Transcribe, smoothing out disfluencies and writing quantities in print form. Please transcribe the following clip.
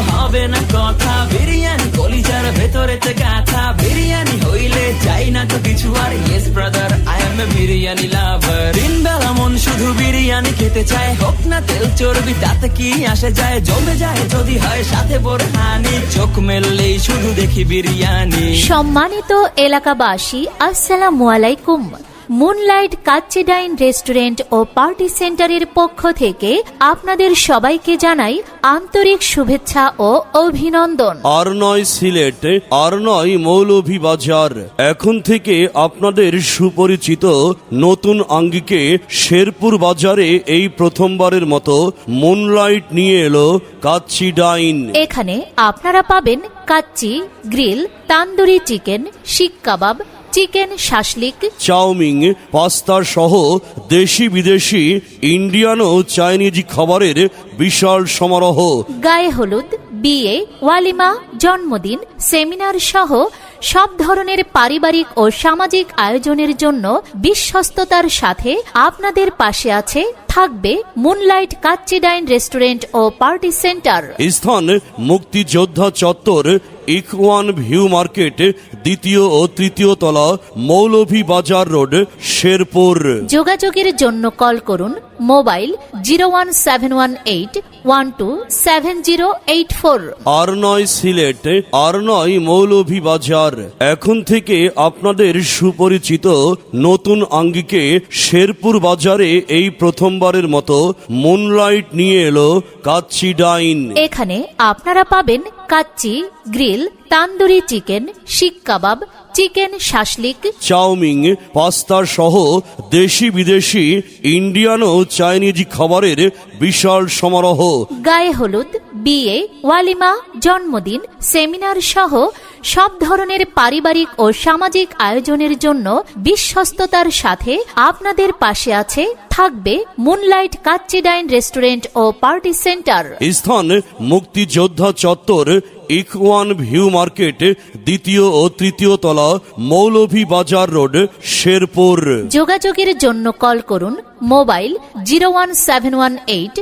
হবে না কথা, বিরিয়ানি কলিজার ভেতরেতে গাথা, বিরিয়ানি হইলে চাই না তো কিছু আর। Yes brother, I M A biryani লাভার। দিন বেলা মন শুধু বিরিয়ানি খেতে চায়, হোক না তেল চর্বি তাতে কি আসে যায়, জমে যায় যদি হয় সাথে বোরহানি, চোখ মেললেই শুধু দেখি বিরিয়ানি। সম্মানিত এলাকাবাসী, আসসালামু আলাইকুম। মুনলাইট কাচ্চি ডাইন রেস্টুরেন্ট ও পার্টি সেন্টারের পক্ষ থেকে আপনাদের সবাইকে জানাই আন্তরিক শুভেচ্ছা ও অভিনন্দন। আর নয় সিলেট, আর নয় মৌলভীবাজার, এখন থেকে আপনাদের সুপরিচিত নতুন আঙ্গিকে শেরপুর বাজারে এই প্রথমবারের মতো মুনলাইট নিয়ে এলো কাচ্চি ডাইন। এখানে আপনারা পাবেন কাচ্চি, গ্রিল, তান্দুরি চিকেন, শিক কাবাব, চিকেন শাসলিক, চাউমিন, পাস্তা সহ দেশি বিদেশি ইন্ডিয়ান ও চাইনিজ খাবারের বিশাল সমারোহ। গায়ে হলুদ, বিয়ে, ওয়ালিমা, জন্মদিন, সেমিনার সহ সব ধরনের পারিবারিক ও সামাজিক আয়োজনের জন্য বিশ্বস্ততার সাথে আপনাদের পাশে আছে থাকবে মুনলাইট কাচ্চি ডাইন রেস্টুরেন্ট ও পার্টি সেন্টার। স্থান মুক্তিযোদ্ধা চত্বর, ইকওয়ান ভিউ মার্কেট, দ্বিতীয় ও তৃতীয় তলা, মৌলভীবাজার রোড, শেরপুর। যোগাযোগের জন্য কল করুন মোবাইল 01718127084। আর নয় সিলেট, আর নয় মৌলভীবাজার, এখন থেকে আপনাদের সুপরিচিত নতুন আঙ্গিকে শেরপুর বাজারে এই প্রথমবারের মতো মুনলাইট নিয়ে এলো কাচ্চি ডাইন। এখানে আপনারা পাবেন কাচ্চি, গ্রিল, তান্দুরি চিকেন, শিক কাবাব, চিকেন শাসলিক, চাউমিন, পাস্তা সহ দেশি বিদেশি ইন্ডিয়ান ও চাইনিজ খাবারের বিশাল সমারোহ। গায়ে হলুদ, বিয়ে, ওয়ালিমা, জন্মদিন, সেমিনার সহ সব ধরনের পারিবারিক ও সামাজিক আয়োজনের জন্য বিশ্বস্ততার সাথে আপনাদের পাশে আছে থাকবে মুনলাইট কাচ্চি ডাইন রেস্টুরেন্ট ও পার্টি সেন্টার। স্থান মুক্তিযোদ্ধা চত্বর, ইকওয়ান ভিউ মার্কেট, দ্বিতীয় ও তৃতীয় তলা, মৌলভীবাজার রোড, শেরপুর। যোগাযোগের জন্য কল করুন মোবাইল 01718